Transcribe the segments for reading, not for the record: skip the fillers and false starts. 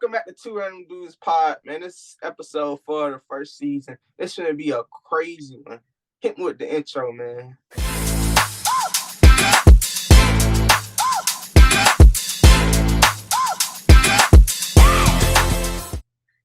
Welcome back to Two Random Dudes Pod, man. This episode 4 of the first season. This should be a crazy one. Hit me with the intro, man.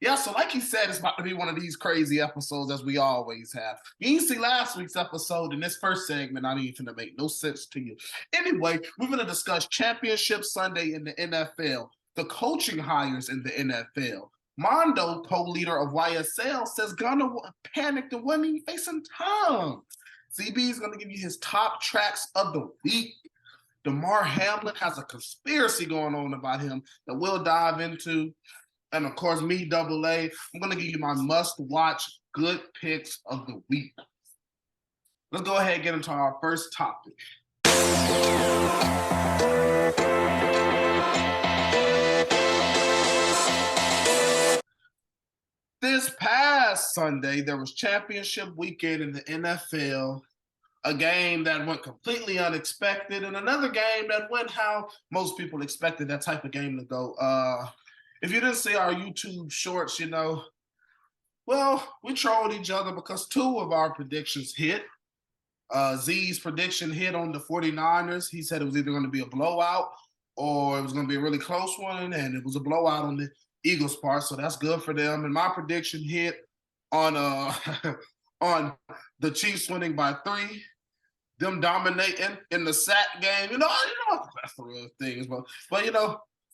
Yeah, so like he said, it's about to be one of these crazy episodes as we always have. You didn't see last week's episode in this first segment. I ain't finna make no sense to you. Anyway, we're going to discuss Championship Sunday in the NFL, the coaching hires in the NFL. Mondo, co-leader of YSL, says Gunna panicked and wasn't even facing time. CB is going to give you his top tracks of the week. Hamlin has a conspiracy going on about him that we'll dive into. And of course, me, Double A, I'm going to give you my must-watch good picks of the week. Let's go ahead and get into our first topic. This past Sunday, there was championship weekend in the NFL, a game that went completely unexpected, and another game that went how most people expected that type of game to go. If you didn't see our YouTube shorts, we trolled each other because two of our predictions hit. Z's prediction hit on the 49ers. He said it was either going to be a blowout or it was going to be a really close one, and it was a blowout on the Eagles' part, so that's good for them. And my prediction hit on on the Chiefs winning by 3, them dominating in the sack game. That's the real thing. But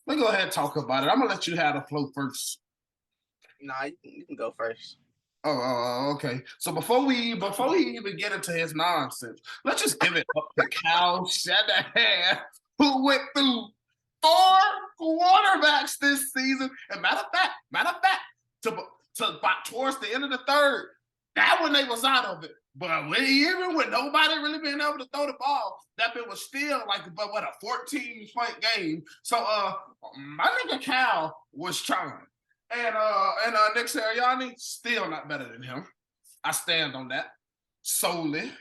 let's go ahead and talk about it. I'm gonna let you have the flow first. Nah, you can go first. Oh, okay. So before we even get into his nonsense, let's just give it up to Kyle Shanahan, who went through 4 quarterbacks this season. And matter of fact, to about towards the end of the third, that when they was out of it. But even with nobody really being able to throw the ball, that bit was still a 14-point game. So my nigga Cal was trying. And Nick Sirianni, still not better than him. I stand on that. Solely.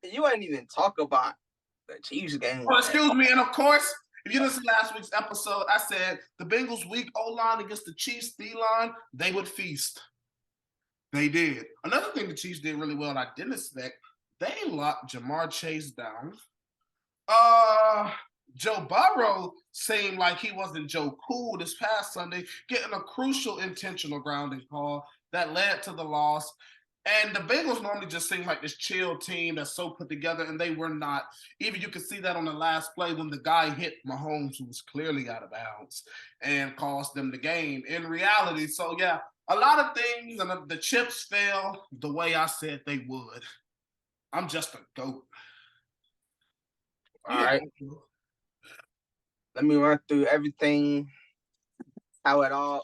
You ain't even talk about the Chiefs game. Well, excuse me, and of course, if you listen to last week's episode, I said the Bengals' weak O-line against the Chiefs' D-line, they would feast. They did. Another thing the Chiefs did really well, and I didn't expect, they locked Jamar Chase down. Joe Burrow seemed like he wasn't Joe Cool this past Sunday, getting a crucial intentional grounding call that led to the loss. And the Bengals normally just seem like this chill team that's so put together, and they were not. Even you could see that on the last play when the guy hit Mahomes, who was clearly out of bounds, and cost them the game in reality. So, yeah, a lot of things, and the chips fell the way I said they would. I'm just a goat. All right. Let me run through everything, how it all.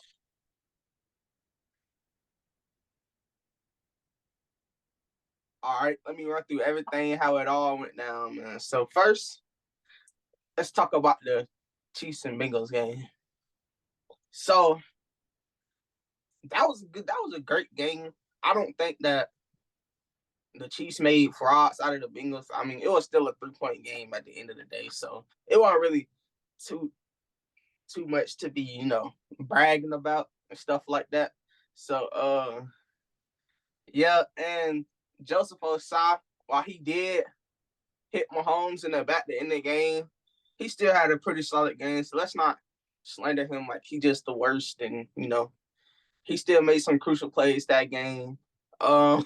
All right, let me run through everything, how it all went down, man. So first, let's talk about the Chiefs and Bengals game. So that was good. That was a great game. I don't think that the Chiefs made frauds out of the Bengals. I mean, it was still a 3-point game at the end of the day, so it wasn't really too much to be, bragging about and stuff like that. So, yeah, and Joseph Osai, while he did hit Mahomes in the back to end the game, he still had a pretty solid game. So let's not slander him like he just the worst. And, he still made some crucial plays that game. You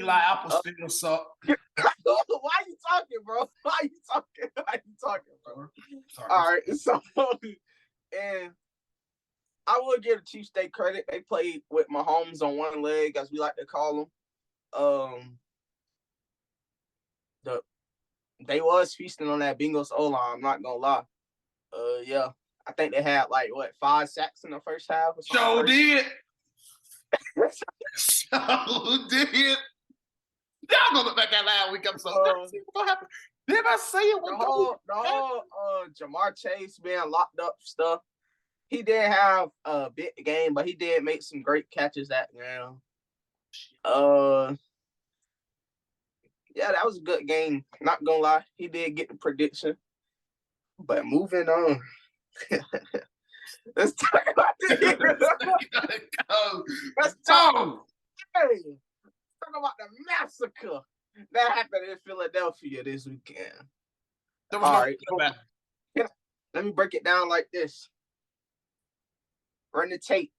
like Apple still suck. Why are you talking, bro? Why are you talking, bro? Sorry. All right, so, and I will give the Chiefs their credit. They played with Mahomes on one leg, as we like to call them. They was feasting on that Bengals O-line, I'm not gonna lie. Yeah, I think they had 5 sacks in the first half. So did. So did. Y'all gonna look back at last week episode. What happened? Did I say it? The whole Jamar Chase being locked up stuff. He did have a big game, but he did make some great catches that game. Yeah, that was a good game. Not gonna lie, he did get the prediction. But moving on. Let's talk about the Eagles. Let's talk. Hey, let's talk about the massacre that happened in Philadelphia this weekend. There was no right. Let me break it down like this. Run the tape.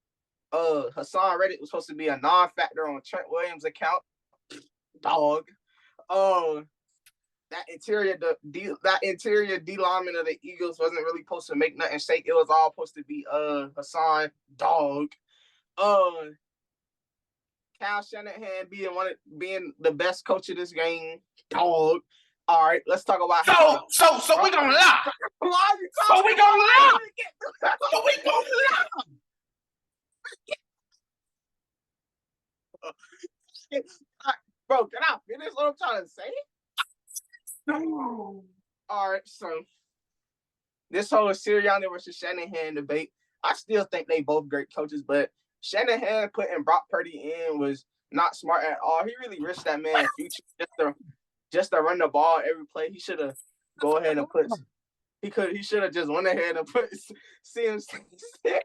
Hassan Reddick was supposed to be a non-factor on Trent Williams' account. Dog. That interior D lineman of the Eagles wasn't really supposed to make nothing shake. It was all supposed to be Hassan, dog. Kyle Shanahan being the best coach of this game, dog. All right, let's talk about so we gonna lie. Why are you talking? So we gonna lie. So we gonna lie. Bro, can I finish what I'm trying to say? No. All right, so this whole Sirianni versus Shanahan debate, I still think they both great coaches, but Shanahan putting Brock Purdy in was not smart at all. He really risked that man's future just to run the ball every play. He should have go ahead and put. He should have just went ahead and put CMC. He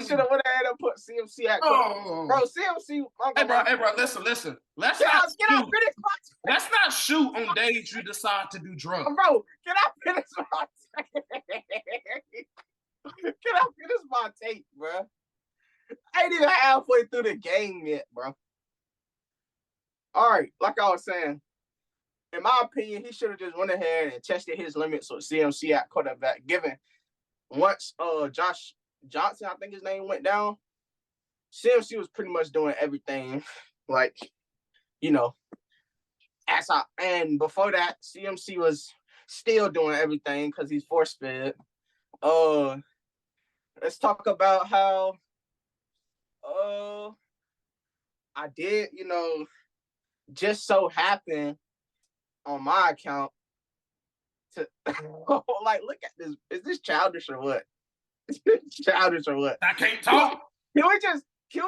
should have went ahead and put CMC at bro. CMC. Hey bro, listen. Let's not shoot on days you decide to do drugs. Bro, can I finish my tape? Can I finish my tape, bro? I ain't even halfway through the game yet, bro. All right, like I was saying, in my opinion, he should have just went ahead and tested his limits with CMC at quarterback. Given once Josh Johnson, I think his name, went down, CMC was pretty much doing everything. Like, and before that, CMC was still doing everything because he's force-fed. Let's talk about how I did, just so happen on my account to like look at this. Is this childish or what? Is this childish or what? I can't talk. Can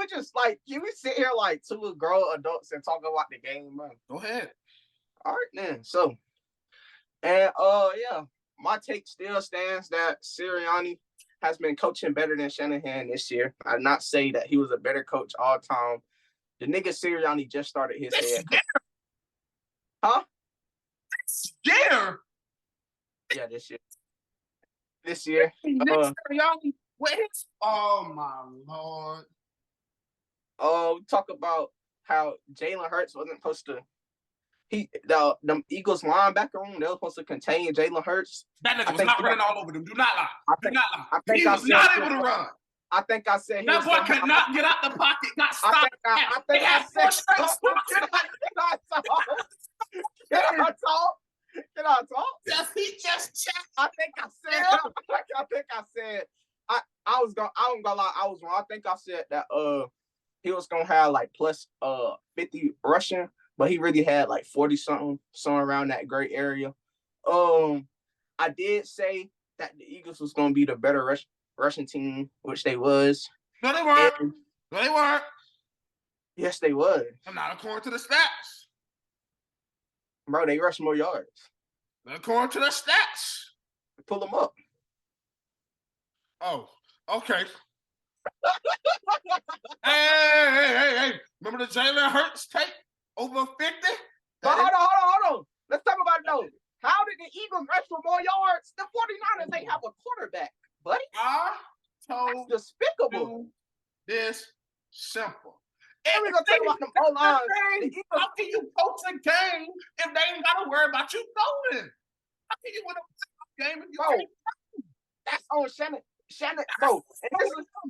we sit here like two grown adults and talk about the game, bro? Go ahead. All right then. So, and yeah, my take still stands that Sirianni has been coaching better than Shanahan this year. I'd not say that he was a better coach all time. The nigga Sirianni just started his head. Huh? Scare. Yeah, this year. Sirianni. Oh my Lord. We talk about how Jalen Hurts wasn't supposed to. The Eagles linebacker room, they were supposed to contain Jalen Hurts. That nigga was not running all over them. Do not lie. He was not able to run. I think I said that boy could not get out the pocket. Got stopped. I think I said. Can I talk? Yes, he just checked. I think I said. I'm gonna lie. I was wrong. I think I said that he was gonna have like plus 50 rushing, but he really had like 40 something around that gray area. I did say that the Eagles was gonna be the better rushing team, which they was. No, they weren't. Yes, they was. I'm not according to the stats. Bro, they rushed more yards. According to the stats. Pull them up. Oh, okay. Hey. Remember the Jalen Hurts take over 50? Hold on. Let's talk about it though. How did the Eagles rush for more yards? The 49ers, they have a quarterback, buddy. I told That's despicable. This simple. And we're going to talk about them O-line. How can you coach a game if they ain't got to worry about you throwing? How can you win a game if you can't? That's on Shannon, bro.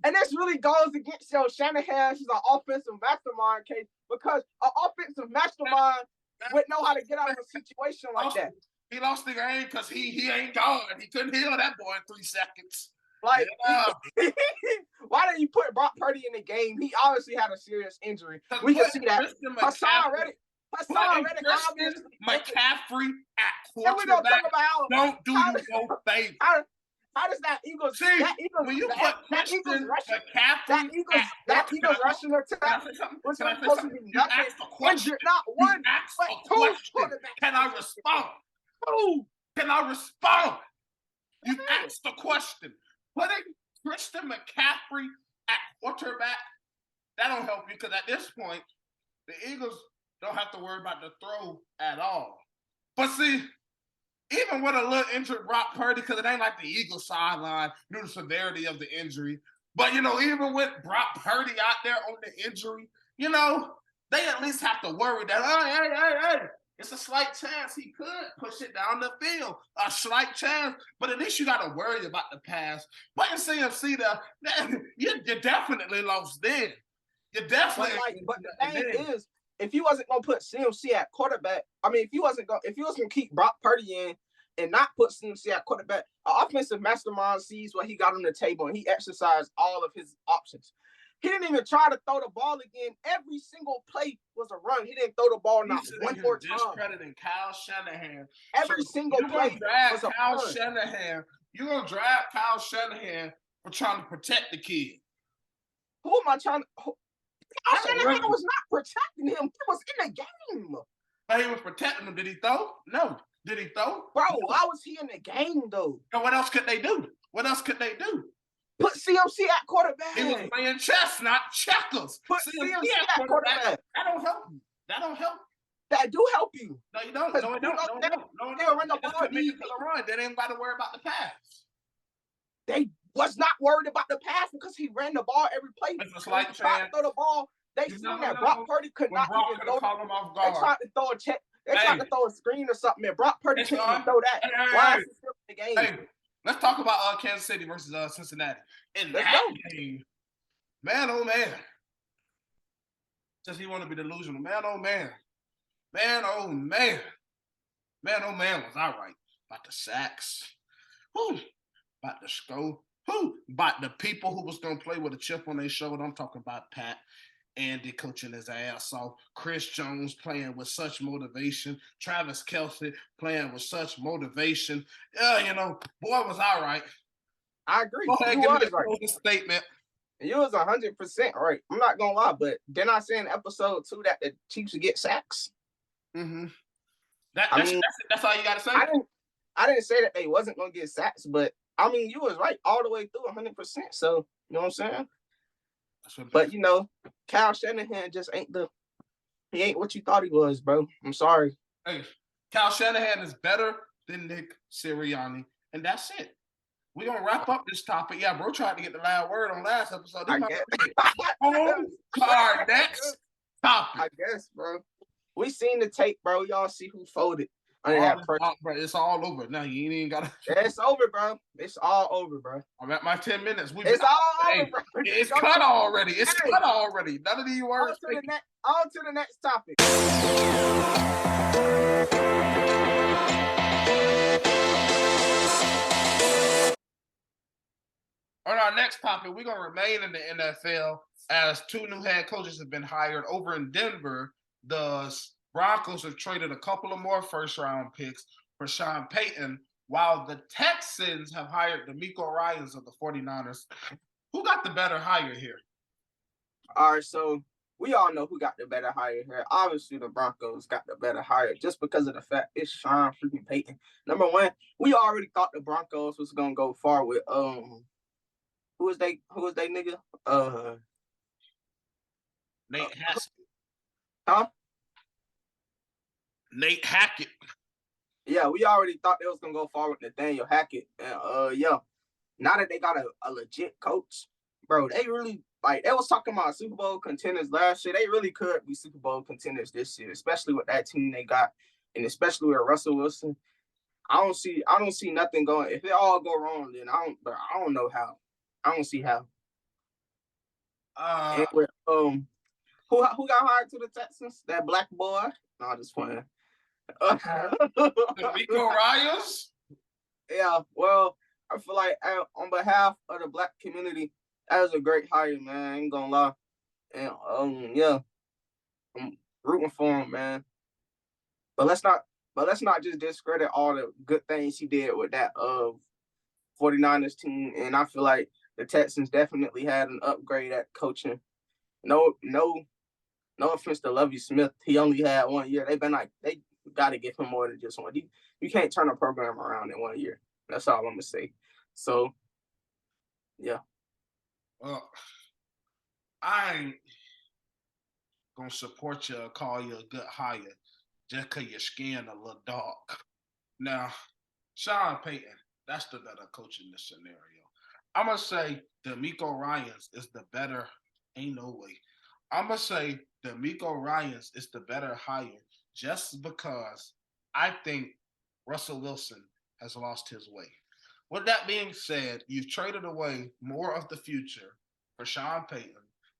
And this really goes against Shanahan. She's an offensive mastermind case because an offensive mastermind would know how to get out of a situation like that. He lost the game because he ain't gone. He couldn't heal that boy in 3 seconds. Like, why didn't you put Brock Purdy in the game? He obviously had a serious injury. We can see that. Hassan Reddick, McCaffrey at quarterback. Don't do you no favor. How does that Eagles? When you put Christian McCaffrey, that Eagles rushing attack was supposed to be nothing. Not one, but two quarterbacks. Can I respond? Can I respond? You asked the question. Putting Christian McCaffrey at quarterback, that don't help you because at this point, the Eagles don't have to worry about the throw at all. But see, even with a little injured Brock Purdy, because it ain't like the Eagles sideline due to the severity of the injury. But, even with Brock Purdy out there on the injury, they at least have to worry that, hey, it's a slight chance he could push it down the field. A slight chance, but at least you got to worry about the pass. But in CMC, you definitely lost then. You definitely. But the thing is, if you wasn't gonna put CMC at quarterback, if you was gonna keep Brock Purdy in and not put CMC at quarterback, an offensive mastermind sees what he got on the table and he exercised all of his options. He didn't even try to throw the ball again. Every single play was a run. He didn't throw the ball not one more time. Discrediting Kyle Shanahan. Every single play was a Kyle run. Shanahan. You're gonna draft Kyle Shanahan for trying to protect the kid. Who am I trying to? Kyle Shanahan was not protecting him. He was in the game. But he was protecting him. Did he throw? No. Did he throw? Bro, why was he in the game though? And what else could they do? Put CMC at quarterback. He was playing chess, not checkers. Put CMC at quarterback. That don't help you. That do help you. No, you don't. No, it don't. They'll run the ball. They didn't got to worry about the pass. They was not worried about the pass because he ran the ball every play. It's like tried to throw the ball. They seen that Brock Purdy could not even throw. Him off guard. They tried to throw a check. They tried to throw a screen or something, and Brock Purdy couldn't even throw that. Why is he still in the game? Hey, let's talk about Kansas City versus Cincinnati. In that game, man, oh man. Does he want to be delusional? Man, oh man. Man, oh man. Man, oh man, was I right about the sacks? Who? About the score? Who? About the people who was going to play with a chip on their shoulder? I'm talking about Pat. Andy coaching his ass off. Chris Jones playing with such motivation. Travis Kelce playing with such motivation. Boy, was I right. I agree. Go ahead, give me a statement. You was 100% right. I'm not gonna lie, but didn't I say in episode 2 that the Chiefs would get sacks? Mm-hmm. That's all you gotta say. I didn't say that they wasn't gonna get sacks, but you was right all the way through 100%. So you know what I'm saying? But Kyle Shanahan just ain't what you thought he was, bro. I'm sorry. Hey, Kyle Shanahan is better than Nick Sirianni, and that's it. We're gonna wrap up this topic. Yeah, bro tried to get the loud word on last episode. Our next topic. I guess, bro. We seen the tape, bro. Y'all see who folded under that pressure. Bro, it's all over. Now you ain't even gotta. It's over, bro. It's all over, bro. I'm at my 10 minutes. It's all over, bro. It's cut already. It's cut already. None of these words. On to the next topic. On our next topic, we're going to remain in the NFL as 2 new head coaches have been hired. Over in Denver, the Broncos have traded a couple of more first-round picks for Sean Payton, while the Texans have hired DeMeco Ryans of the 49ers. Who got the better hire here? All right, so we all know who got the better hire here. Obviously, the Broncos got the better hire just because of the fact it's Sean freaking Payton. Number one, we already thought the Broncos was going to go far with Who was they nigga? Nate Hackett. Huh? Nate Hackett. Yeah, we already thought they was gonna go far with Nathaniel Hackett. And now that they got a legit coach, bro, they really they was talking about Super Bowl contenders last year. They really could be Super Bowl contenders this year, especially with that team they got, and especially with Russell Wilson. I don't see nothing going. If it all go wrong, then I don't know how. I don't see how. With, who got hired to the Texans? That black boy? No, just playing. DeMeco Ryans? Yeah, well, I feel like on behalf of the black community, that was a great hire, man. I ain't gonna lie. And I'm rooting for him, man. But let's not just discredit all the good things he did with that 49ers team. And I feel like the Texans definitely had an upgrade at coaching. No offense to Lovie Smith. He only had 1 year. They got to give him more than just one. You can't turn a program around in 1 year. That's all I'm gonna say. So, yeah. Well, I ain't gonna support you or call you a good hire just because your skin a little dark. Now, Sean Payton, that's the better coach in this scenario. I'm gonna say D'Amico Ryans is the better. Ain't no way. I'm gonna say D'Amico Ryans is the better hire just because I think Russell Wilson has lost his way. With that being said, you've traded away more of the future for Sean Payton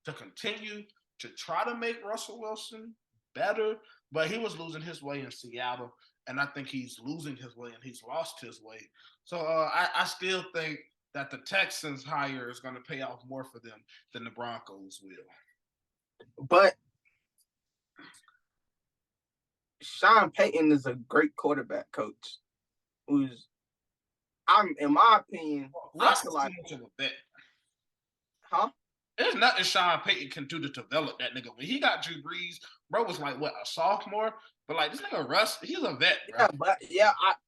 to continue to try to make Russell Wilson better, but he was losing his way in Seattle, and I think he's losing his way and he's lost his way. So I still think that the Texans hire is going to pay off more for them than the Broncos will. But Sean Payton is a great quarterback coach who's, in my opinion, Russ is too much of a vet. Huh? There's nothing Sean Payton can do to develop that nigga. When he got Drew Brees, bro was like, what, a sophomore? But like this nigga Russ, he's a vet, bro.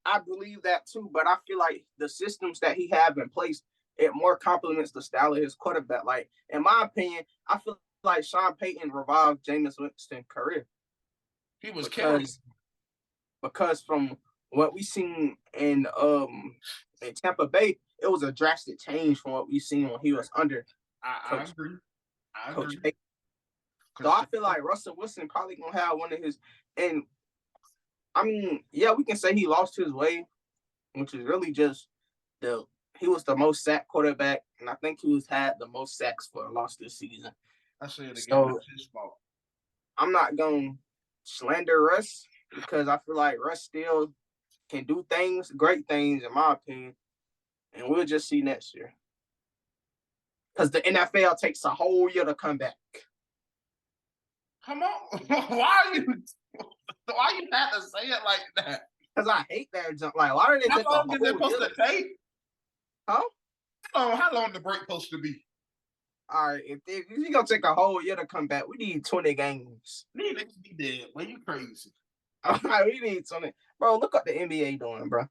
I believe that too. But I feel like the systems that he have in place, it more complements the style of his quarterback. Like, in my opinion, I feel like Sean Payton revived Jameis Winston's career. He was because from what we seen in Tampa Bay, it was a drastic change from what we seen when he was under. I agree. Coach Payton. So I feel like Russell Wilson probably gonna have one of his, and I mean, yeah, we can say he lost his way, which is really just he was the most sacked quarterback, and I think he had the most sacks for a loss this season. I say it again. So, that's his fault. I'm not gonna slander Russ because I feel like Russ still can do great things, in my opinion, and we'll just see next year. Because the NFL takes a whole year to come back. Come on, why you have to say it like that? Because I hate that jump. Like, why are they how long is it supposed to take? Huh? How long the break supposed to be? All right, if you're gonna take a whole year to come back, we need 20 games. Need to be dead. Well, you crazy. All right, we need 20. Bro, look what the NBA doing, bro.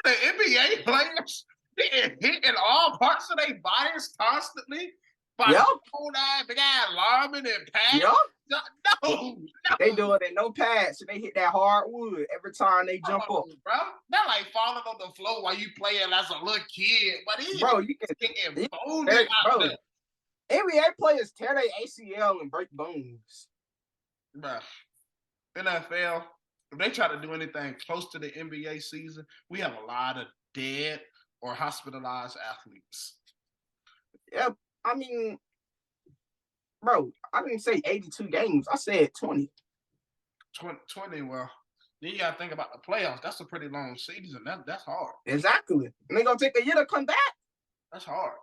The NBA players hitting all parts of their bodies constantly by big ass linemen and pads. Yep. No. They do it in no pads, so they hit that hard wood every time they jump up. Bro, they're like falling on the floor while you playing as a little kid. But you can getting boneted out there. NBA players tear their ACL and break bones. Bro, NFL, if they try to do anything close to the NBA season, we have a lot of dead or hospitalized athletes. Yeah, I mean, bro, I didn't say 82 games. I said 20. 20, well, then you got to think about the playoffs. That's a pretty long season. That's hard. Exactly. And they're going to take a year to come back. That's hard.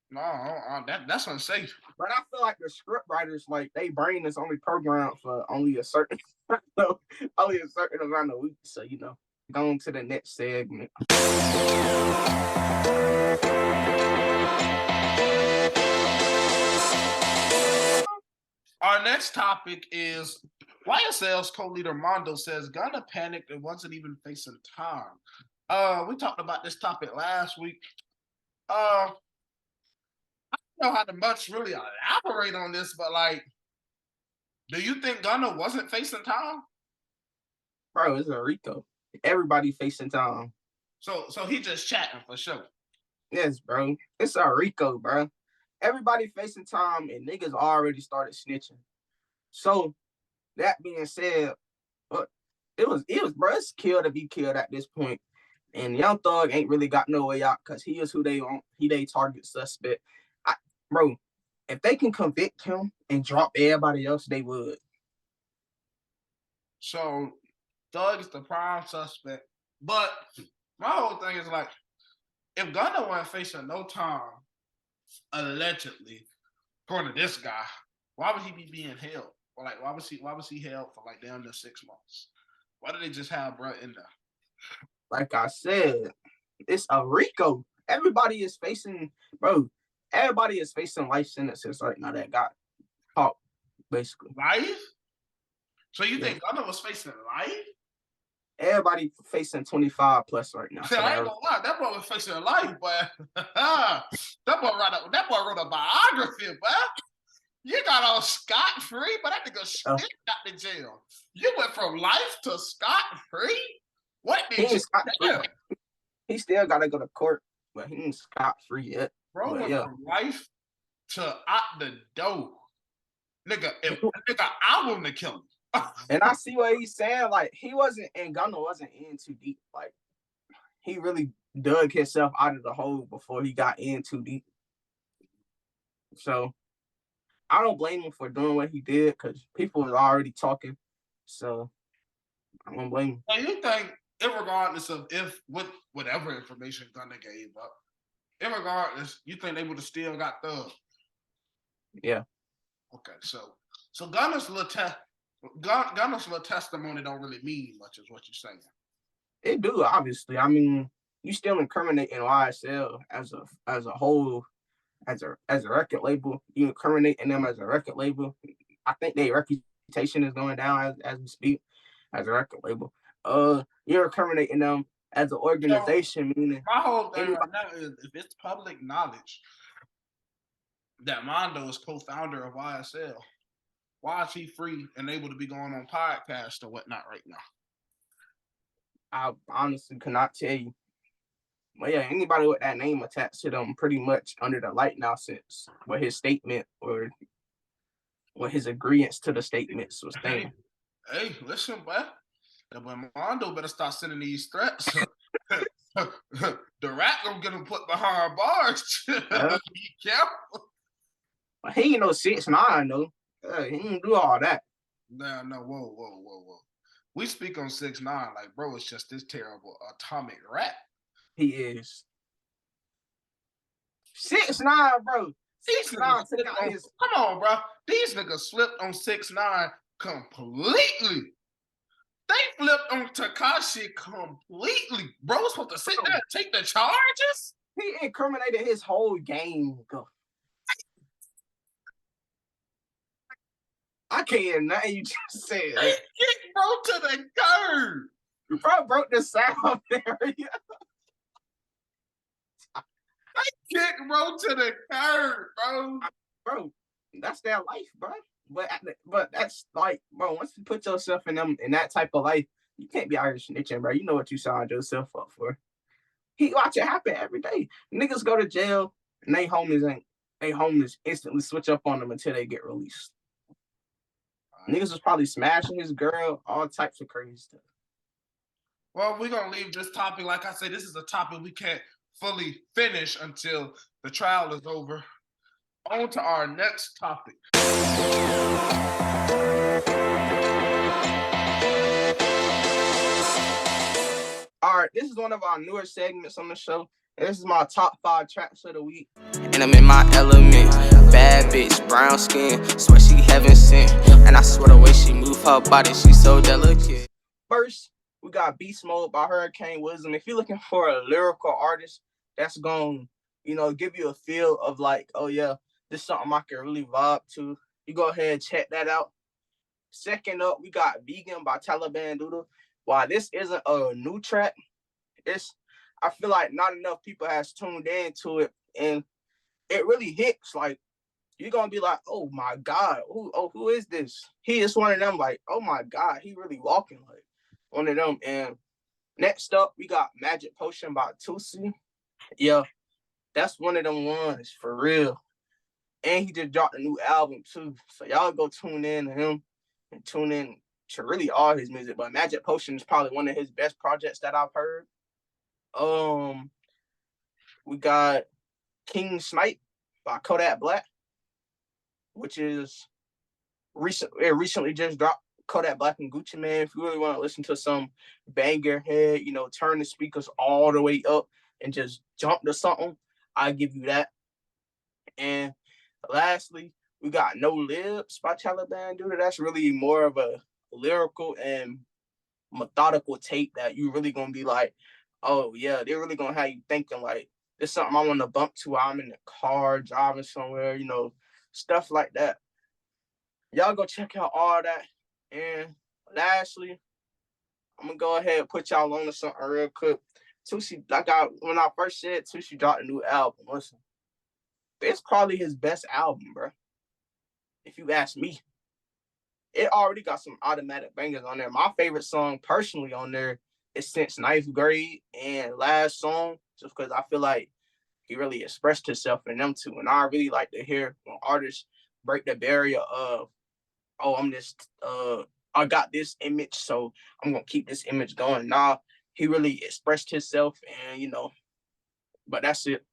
No, that's unsafe. But I feel like the script writers, like, they brain is only programmed for only a certain amount of weeks. So, going to the next segment. Our next topic is YSL's co-leader Mondo says Gunna panicked and wasn't even facing time. We talked about this topic last week. I don't know how to much really elaborate on this, but like, do you think Gunna wasn't facing time? Bro, it's a Rico. Everybody facing time. So he just chatting for sure. Yes, bro. It's a Rico, bro. Everybody facing time and niggas already started snitching. So that being said, it was bro, it's kill to be killed at this point. And Young Thug ain't really got no way out because he is who they want. He they target suspect. Bro, if they can convict him and drop everybody else, they would. So Thug is the prime suspect. But my whole thing is like, if Gunna wasn't facing no time, allegedly, according to this guy, why would he be being held? Or like, why was he held for like down to 6 months? Why did they just have bro in there? Like I said, it's a Rico. Everybody is facing life sentences right now that got caught, basically. Life? So you think Gunna was facing life? Everybody facing 25 plus right now. I ain't gonna lie, that boy was facing life, boy. that boy wrote a biography, boy. You got all scot-free, but that nigga still got to jail. You went from life to scot-free? What did you do? He still got to go to court, but he ain't scot-free yet. Bro went from life to out the door. Nigga, I want to kill him. And I see what he's saying. Like, Gunna wasn't in too deep. Like, he really dug himself out of the hole before he got in too deep. So I don't blame him for doing what he did because people was already talking. So I don't blame him. So you think, regardless of whatever information Gunna gave up, regardless, you think they would have still got Thug? Yeah. Okay, so Gunna's little testimony don't really mean much, is what you're saying. It do, obviously. I mean, you still incriminating YSL as a whole, as a record label. You incriminating them as a record label. I think their reputation is going down as we speak, as a record label. You're incriminating them as an organization. Meaning, my whole thing right now is, if it's public knowledge that Mondo is co-founder of YSL, why is he free and able to be going on podcasts or whatnot right now? I honestly cannot tell you. But yeah, anybody with that name attached to them pretty much under the light now since what his statement or what his agreements to the statements was saying. Hey, listen, boy. When Mondo better start sending these threats, the rat gonna get him put behind bars. Be careful. He ain't no 6ix9ine though. He didn't do all that. No, whoa. We speak on 6ix9ine like, bro, it's just this terrible atomic rat. He is. 6ix9ine, bro. 6ix9ine took out his. Come on, bro. These niggas slipped on 6ix9ine completely. They flipped on Tekashi completely. Bro was supposed to sit there and take the charges. He incriminated his whole game. I can't nothing you just said. He kicked bro to the curb. Bro broke the sound area. They kicked bro to the curb, bro. Bro, that's their life, bro. But that's like, bro, once you put yourself in that type of life, you can't be Irish snitching, bro. You know what you signed yourself up for. He watch it happen every day. Niggas go to jail and they homies instantly switch up on them until they get released. Niggas was probably smashing his girl, all types of crazy stuff. Well, we're going to leave this topic. Like I said, this is a topic we can't fully finish until the trial is over. On to our next topic. All right, this is one of our newer segments on the show. This is my top 5 tracks of the week. And I'm in my element. Bad bitch, brown skin. Swear she heaven sent. And I swear the way she move her body, she so delicate. First, we got Beast Mode by Hurricane Wisdom. If you're looking for a lyrical artist that's going to, give you a feel of like, oh yeah, this is something I can really vibe to, you go ahead and check that out. Second up, we got Vegan by Taliban Doodle. While this isn't a new track, I feel like not enough people has tuned into it, and it really hits. Like, you're gonna be like, oh my God, who is this? He is one of them, like, oh my God, he really walking like one of them. And next up, we got Magic Potion by Tusi. Yeah, that's one of them ones for real. And he just dropped a new album too. So y'all go tune in to him and tune in to really all his music. But Magic Potion is probably one of his best projects that I've heard. We got King Snipe by Kodak Black, which is recently just dropped. Kodak Black and Gucci Mane. If you really want to listen to some banger head, turn the speakers all the way up and just jump to something, I give you that. And lastly, we got No Libs by Taliban Dude. That's really more of a lyrical and methodical tape that you really gonna be like, oh yeah, they're really gonna have you thinking like, it's something I want to bump to while I'm in the car driving somewhere, stuff like that. Y'all go check out all that. And lastly, I'm gonna go ahead and put y'all on to something real quick. Tusi, when I first said Tusi dropped a new album, listen, it's probably his best album, bro. If you ask me, it already got some automatic bangers on there. My favorite song personally on there is Since Ninth Grade and Last Song, just because I feel like he really expressed himself in them two. And I really like to hear when artists break the barrier of, oh, I got this image, so I'm gonna keep this image going. Nah, he really expressed himself, and but that's it.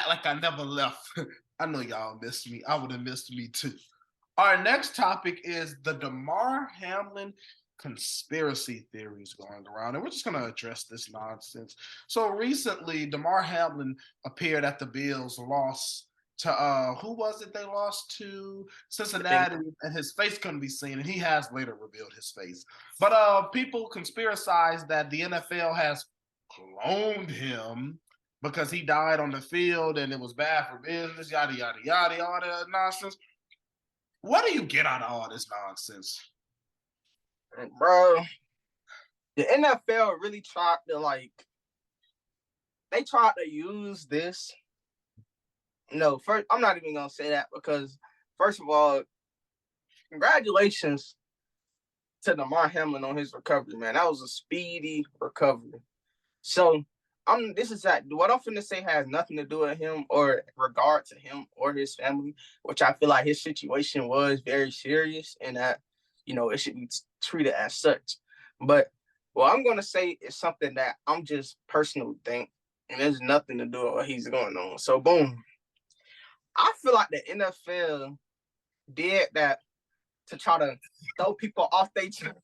Like I never left. I know y'all missed me. I would have missed me too. Our next topic is the Damar Hamlin conspiracy theories going around, and we're just going to address this nonsense. So recently, Damar Hamlin appeared at the Bills, lost to who was it they lost to? Cincinnati, and his face couldn't be seen, and he has later revealed his face. But people conspiracize that the NFL has cloned him because he died on the field and it was bad for business, yada, yada, yada, all that nonsense. What do you get out of all this nonsense? Bro, the NFL really tried to they tried to use this. No, first, I'm not even going to say that because, first of all, congratulations to Damar Hamlin on his recovery, man. That was a speedy recovery. So, what I'm finna say has nothing to do with him or regard to him or his family, which I feel like his situation was very serious and that, it should be treated as such. But what I'm going to say is something that I'm just personally think, and there's nothing to do with what he's going on. So, boom. I feel like the NFL did that to try to throw people off their track.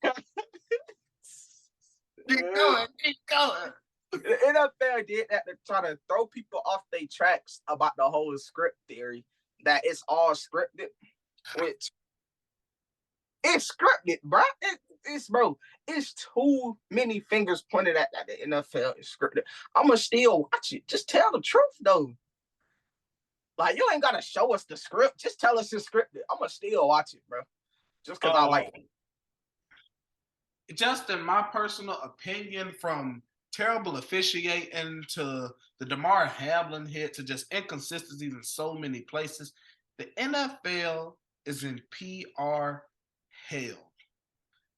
Keep going. The NFL did that to try to throw people off their tracks about the whole script theory, that it's all scripted, which it's scripted, bro. It's too many fingers pointed at that. The NFL is scripted. I'ma still watch it. Just tell the truth, though. Like, you ain't gotta show us the script. Just tell us it's scripted. I'ma still watch it, bro. Just because I like it. Just in my personal opinion, from terrible officiating to the Damar Hamlin hit to just inconsistencies in so many places, the NFL is in PR hell.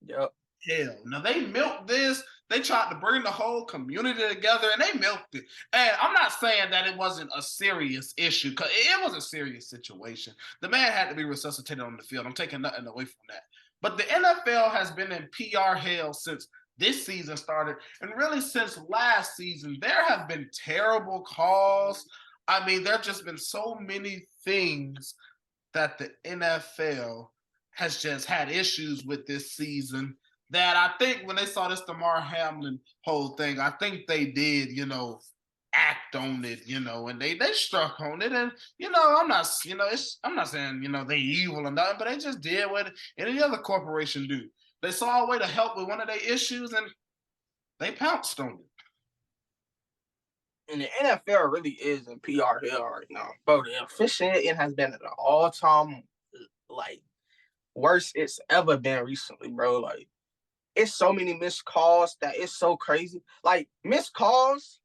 Yep. Hell. Now, they milked this. They tried to bring the whole community together, and they milked it. And I'm not saying that it wasn't a serious issue, because it was a serious situation. The man had to be resuscitated on the field. I'm taking nothing away from that. But the NFL has been in PR hell since this season started, and really since last season. There have been terrible calls. I mean, there have just been so many things that the NFL has just had issues with this season, that I think when they saw this Damar Hamlin whole thing, I think they did, act on it, and they struck on it. And, I'm not saying, they evil or nothing, but they just did what any other corporation do. They saw a way to help with one of their issues and they pounced on it. And the NFL really is in PR hell right now. Bro, the officiating has been at an all-time, worst it's ever been recently, bro. Like, it's so many missed calls that it's so crazy. Like, missed calls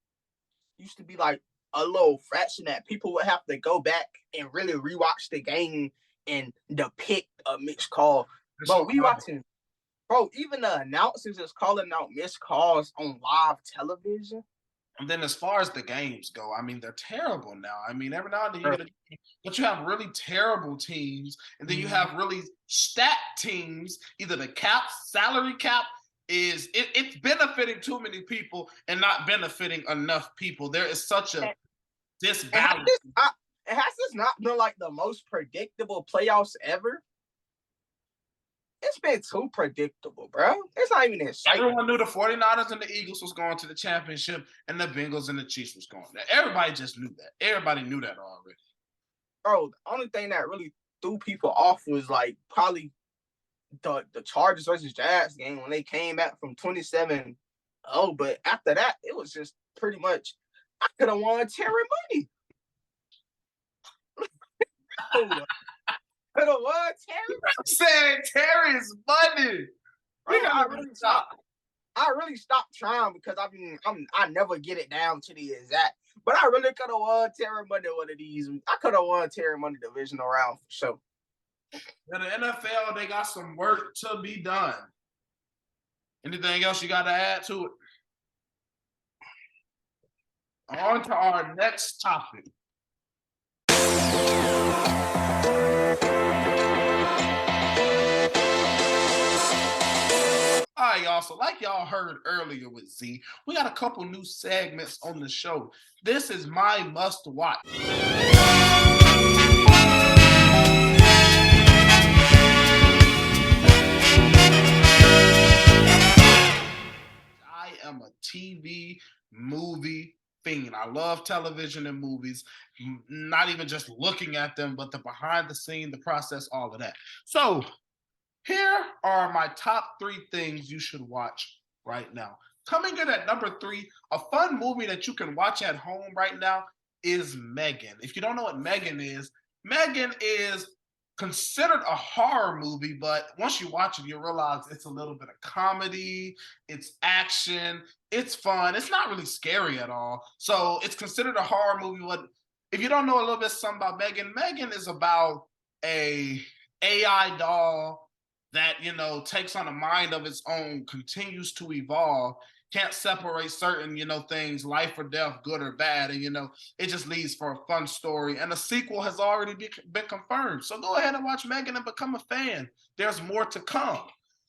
used to be like a little fraction that people would have to go back and really rewatch the game and depict a missed call. Bro, even the announcers is calling out missed calls on live television. And then as far as the games go, I mean, they're terrible now. I mean, every now and then you get a game, but you have really terrible teams, and then you have really stacked teams. Either the salary cap it's benefiting too many people and not benefiting enough people. There is such a disbalance. Has this not been like the most predictable playoffs ever? It's been too predictable, bro. It's not even exciting. Everyone knew the 49ers and the Eagles was going to the championship, and the Bengals and the Chiefs was going there. Everybody just knew that. Everybody knew that already. Bro, the only thing that really threw people off was probably the Chargers versus Jags game when they came back from 27-0. But after that, it was just pretty much, I could have won Terry money. Could have won Terry. I'm saying Terry is money. I really stopped trying because I never get it down to the exact. But I really could have won Terry Monday one of these. I could have won Terry Monday divisional round for sure. In the NFL, they got some work to be done. Anything else you got to add to it? On to our next topic. All right, y'all. So like y'all heard earlier with Z, we got a couple new segments on the show. This is my must watch. I am a TV movie fiend. I love television and movies, not even just looking at them, but the behind the scene, the process, all of that. So here are my top 3 things you should watch right now. Coming in at number 3, a fun movie that you can watch at home right now is Megan. If you don't know what Megan is considered a horror movie, but once you watch it, you realize it's a little bit of comedy, it's action, it's fun. It's not really scary at all. So it's considered a horror movie. But if you don't know a little bit something about Megan, Megan is about a AI doll that, takes on a mind of its own, continues to evolve, can't separate certain, things, life or death, good or bad. And, it just leads for a fun story. And a sequel has already been confirmed. So go ahead and watch Megan and become a fan. There's more to come.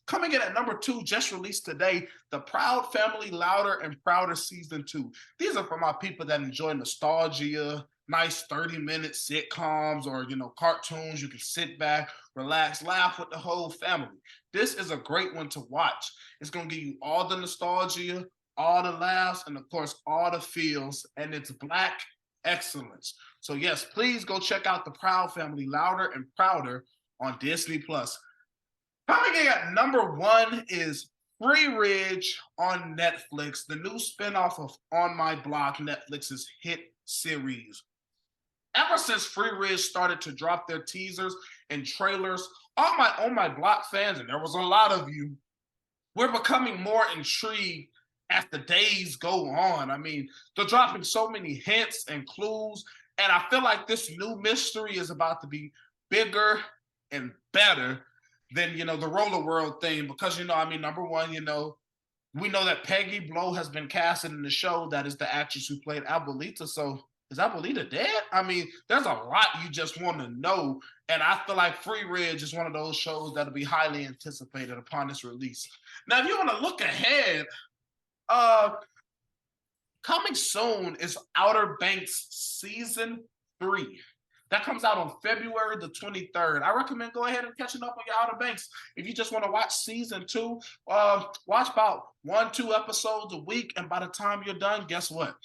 Coming in at number 2, just released today, The Proud Family Louder and Prouder Season 2. These are for my people that enjoy nostalgia, nice 30-minute sitcoms or, cartoons. You can sit back, relax, laugh with the whole family. This is a great one to watch. It's going to give you all the nostalgia, all the laughs, and of course, all the feels, and it's Black excellence. So yes, please go check out The Proud Family Louder and Prouder on Disney+. Coming in at number 1 is Free Ridge on Netflix, the new spinoff of On My Block, Netflix's hit series. Ever since Free Ridge started to drop their teasers and trailers, all my On My Block fans, and there was a lot of you, we're becoming more intrigued as the days go on. I mean, they're dropping so many hints and clues, and I feel like this new mystery is about to be bigger and better than, the Roller World thing, because, number 1, we know that Peggy Blow has been casted in the show. That is the actress who played Abuelita. So is Abuelita dead? I mean, there's a lot you just want to know. And I feel like Free Ridge is one of those shows that'll be highly anticipated upon its release. Now, if you want to look ahead, coming soon is Outer Banks Season 3. That comes out on February the 23rd. I recommend go ahead and catching up on your Outer Banks. If you just want to watch Season 2, watch about 1-2 episodes a week. And by the time you're done, guess what?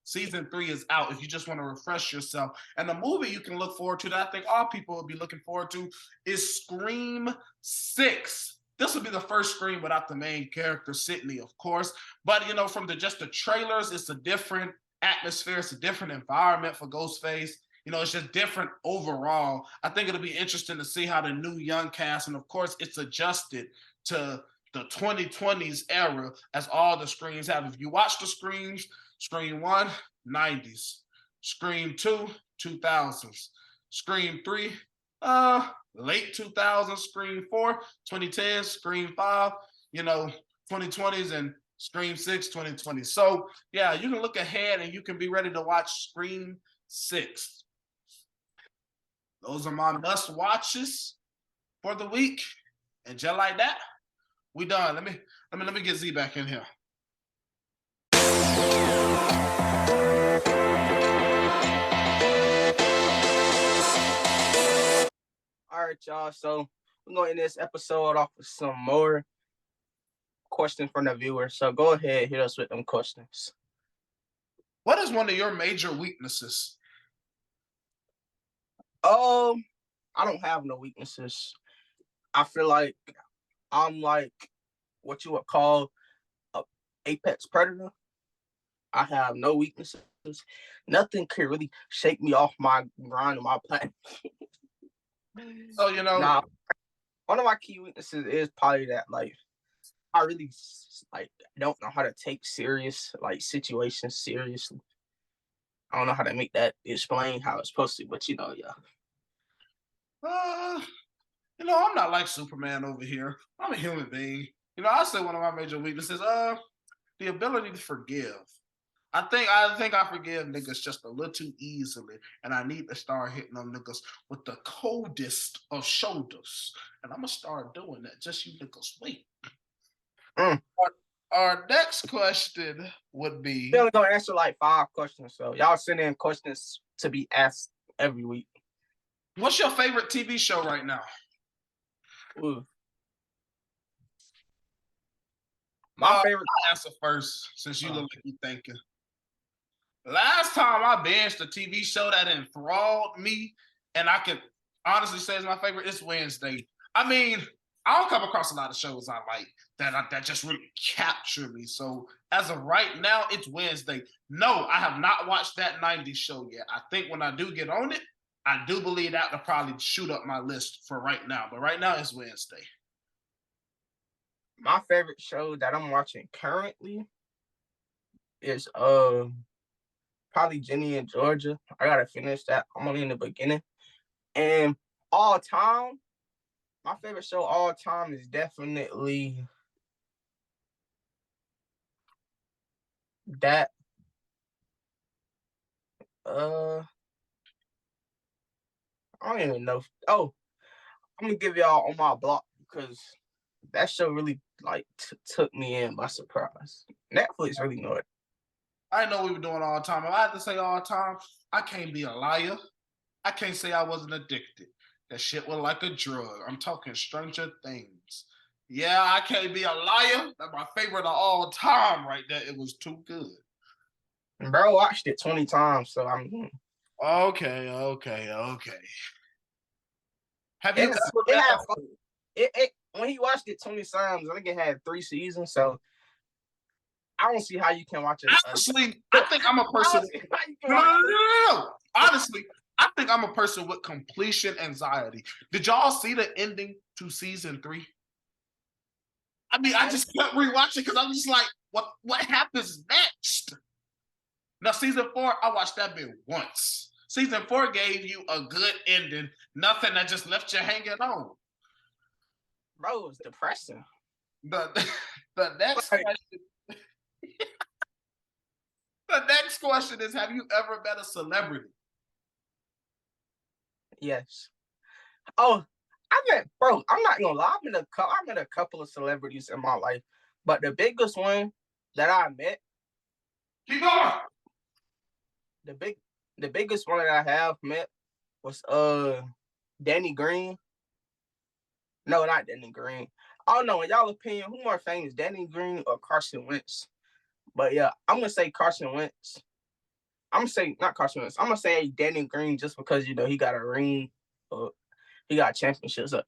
Season 3 is out if you just want to refresh yourself. And the movie you can look forward to that I think all people will be looking forward to is Scream 6. This will be the first Scream without the main character, Sydney, of course. But, from just the trailers, it's a different atmosphere. It's a different environment for Ghostface. It's just different overall. I think it'll be interesting to see how the new young cast, and of course, it's adjusted to the 2020s era as all the Screams have. If you watch the Screams, Scream 1, 90s. Scream 2, 2000s. Scream 3, late 2000s. Scream 4, 2010s. Scream 5, 2020s. And Scream 6, 2020. So, yeah, you can look ahead and you can be ready to watch Scream 6. Those are my must watches for the week. And just like that, we done. Let me get Z back in here. All right, y'all. So we're going to end this episode off with some more questions from the viewers. So go ahead, hit us with them questions. What is one of your major weaknesses? I don't have no weaknesses. I feel like I'm like what you would call a apex predator. I have no weaknesses. Nothing could really shake me off my grind and my plan. So Nah, one of my key weaknesses is probably that like I really like don't know how to take serious like situations seriously. I don't know how to make that explain how it's supposed to, but yeah. uh, I'm not like Superman over here. I'm a human being. I say one of my major weaknesses, the ability to forgive. I think I forgive niggas just a little too easily, and I need to start hitting them niggas with the coldest of shoulders. And I'm gonna start doing that. Just you niggas wait. Mm. Our next question would be: We're only gonna answer like 5 questions, so y'all send in questions to be asked every week. what's your favorite TV show right now? Ooh. My favorite. I'll answer first, since you look like you thinking. Last time I binged a TV show that enthralled me, and I could honestly say is my favorite, it's Wednesday. I mean, I don't come across a lot of shows I like that just really capture me. So as of right now, it's Wednesday. No, I have not watched that 90s show yet. I think when I do get on it, I do believe that will probably shoot up my list for right now. But right now, it's Wednesday. My favorite show that I'm watching currently is probably Jenny and Georgia. I gotta finish that. I'm only in the beginning. And all time, my favorite show all time is definitely that. I don't even know. Oh, I'm gonna give y'all On My Block because that show really like took me in by surprise. Netflix really know it. I didn't know we were doing all the time. If I had to say all the time, I can't be a liar. I can't say I wasn't addicted. That shit was like a drug. I'm talking Stranger Things. Yeah, I can't be a liar. That's my favorite of all time right there. It was too good. And bro watched it 20 times, so I'm Okay. Have you when he watched it 20 times, I think it had 3 seasons, so I don't see how you can watch it. Honestly, I think I'm a person. No. Honestly, I think I'm a person with completion anxiety. Did y'all see the ending to season 3? I mean, I just kept rewatching because I'm just like, what happens next? Now, season 4, I watched that bit once. Season 4 gave you a good ending, nothing that just left you hanging on. Bro, it's depressing. The next question. The next question is: have you ever met a celebrity? Yes. Oh, bro, I'm not gonna lie. I met a couple of celebrities in my life, but the biggest one that I met. Keep going. The biggest one that I have met was Danny Green. No, not Danny Green. I don't know. In y'all opinion, who more famous, Danny Green or Carson Wentz? But yeah, I'm gonna say Carson Wentz. I'm gonna say not Carson Wentz. I'm gonna say Danny Green just because he got a ring, he got championships. So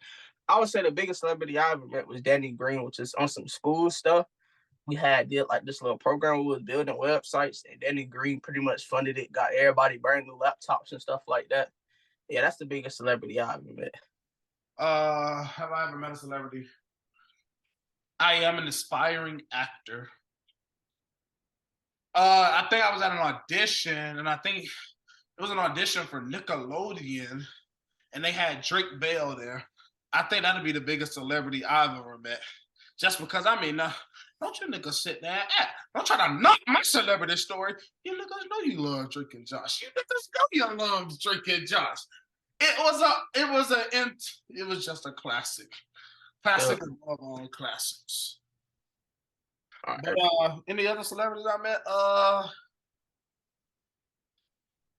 I would say the biggest celebrity I ever met was Danny Green, which is on some school stuff. We did like this little program. We was building websites, and Danny Green pretty much funded it. Got everybody brand new laptops and stuff like that. Yeah, that's the biggest celebrity I ever met. Have I ever met a celebrity? I am an aspiring actor. I think I was at an audition, and I think it was an audition for Nickelodeon, and they had Drake Bell there. I think that'd be the biggest celebrity I've ever met. Just because, don't you niggas sit there and act. Don't try to knock my celebrity story. You niggas know you love Drake and Josh. You niggas know you love Drake and Josh. It was just a classic. Classic of all classics. Right. But any other celebrities I met?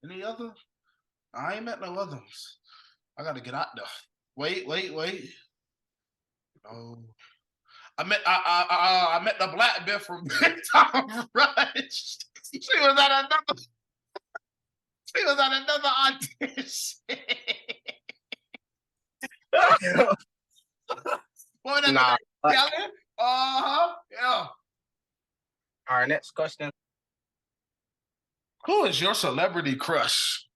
Any other? I ain't met no others. I gotta get out there. Wait. No. I met the black bitch from Big Time Rush. She was at another audition. Nah. Yeah. All right, next question. Who is your celebrity crush?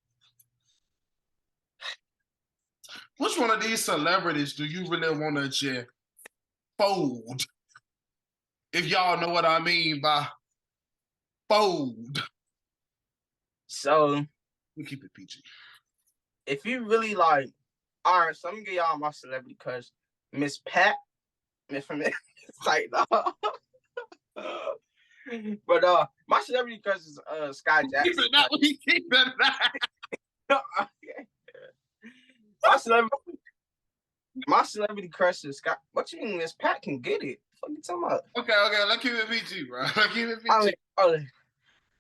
Which one of these celebrities do you really want to just fold? If y'all know what I mean by fold. So We keep it PG. if you really like, all right, so I'm gonna give y'all my celebrity crush, Miss Pat. From it's like, no. But my celebrity crush is Sky Jackson. Keep it that way. Keep it that. My celebrity crush is Sky. What you mean, Miss Pat can get it? What you talking about? Okay, let's keep it PG, bro. Let's keep it PG.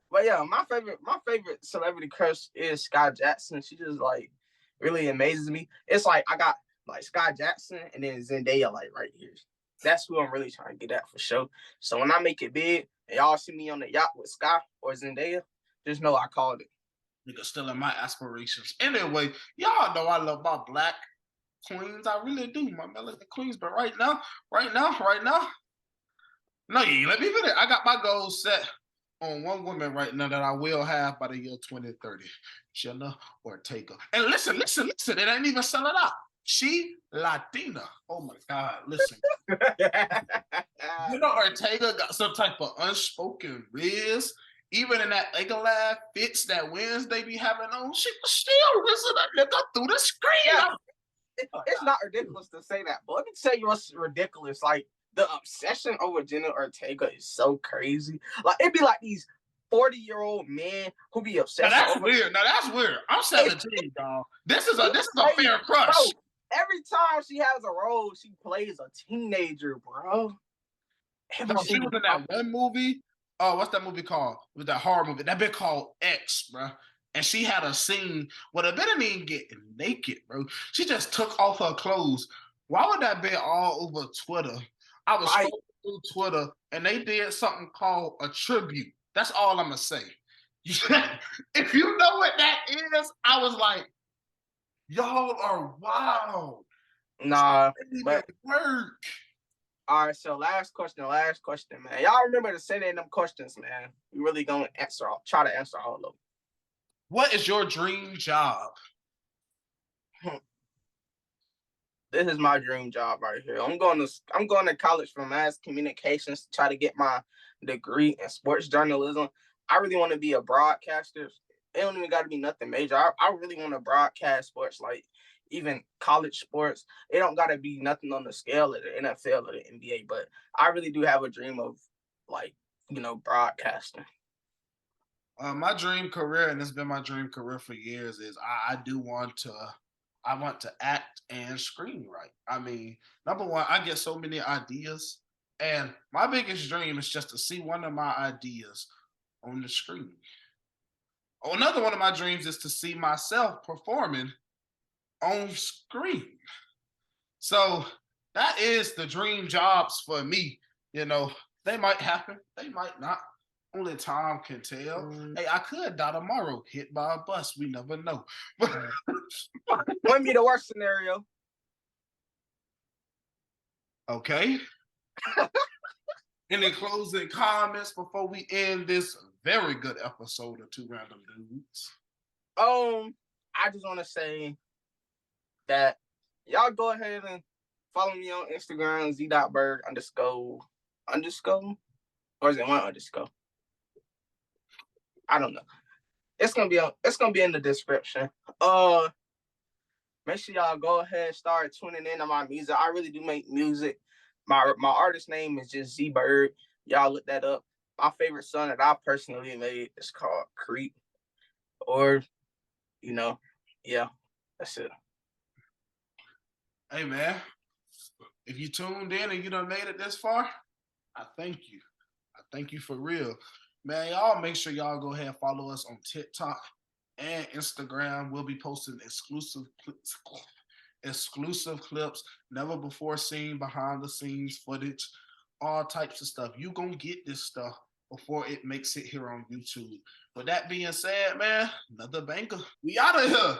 But yeah, my favorite celebrity crush is Sky Jackson. She just like really amazes me. It's like I got like Sky Jackson and then Zendaya like right here. That's who I'm really trying to get at for sure. So when I make it big and y'all see me on the yacht with Sky or Zendaya, just know I called it. Nigga, still in my aspirations. Anyway, y'all know I love my black queens. I really do, my melanin queens. But right now. No, you let me finish. I got my goals set on one woman right now that I will have by the year 2030. Jenna Ortega. And listen. It ain't even selling out. She Latina. Oh my God, listen. Jenna Ortega got some type of unspoken riz. Even in that Egolab fits that Wednesday be having on, she was still rizzing that nigga through the screen. Yeah. It's not ridiculous to say that, but let me tell you what's ridiculous. Like, the obsession over Jenna Ortega is so crazy. Like, it'd be like these 40-year-old men who be obsessed. Now that's weird. I'm 17, dog. This is a fair crush. Bro, every time she has a role, she plays a teenager, bro. She was in that one movie. What's that movie called? With that horror movie. That bit called X, bro. And she had a scene where the bitch didn't even get naked, bro. She just took off her clothes. Why would that be all over Twitter? I was scrolling through Twitter and they did something called a tribute. That's all I'm gonna say. If you know what that is, I was like, y'all are wild. Nah, but work. All right, so last question, man. Y'all remember to send in them questions, man. We really gonna try to answer all of them. What is your dream job? This is my dream job right here. I'm going to college for mass communications to try to get my degree in sports journalism. I really want to be a broadcaster. It don't even got to be nothing major. I really want to broadcast sports, like even college sports. It don't got to be nothing on the scale of the NFL or the NBA, but I really do have a dream of, like, broadcasting. My dream career, and it's been my dream career for years, is I want to act and screenwrite. I mean, number one, I get so many ideas, and my biggest dream is just to see one of my ideas on the screen. Another one of my dreams is to see myself performing on screen. So that is the dream jobs for me. They might happen, they might not. Only time can tell. Hey, I could die tomorrow, hit by a bus. We never know. Wouldn't be the worst scenario. Okay. Any closing comments before we end this very good episode of Two Random Dudes? I just want to say that y'all go ahead and follow me on Instagram, z.berg__, or is it one underscore? I don't know. It's gonna be in the description. Make sure y'all go ahead and start tuning in on my music. I really do make music. My artist name is just Z-Bird. Y'all look that up. My favorite song that I personally made is called Creep. Or, yeah, that's it. Hey man, if you tuned in and you done made it this far, I thank you. I thank you for real. Man, y'all make sure y'all go ahead and follow us on TikTok and Instagram. We'll be posting exclusive clips, never before seen behind the scenes footage, all types of stuff. You gonna get this stuff before it makes it here on YouTube. With that being said, man, another banker. We out of here.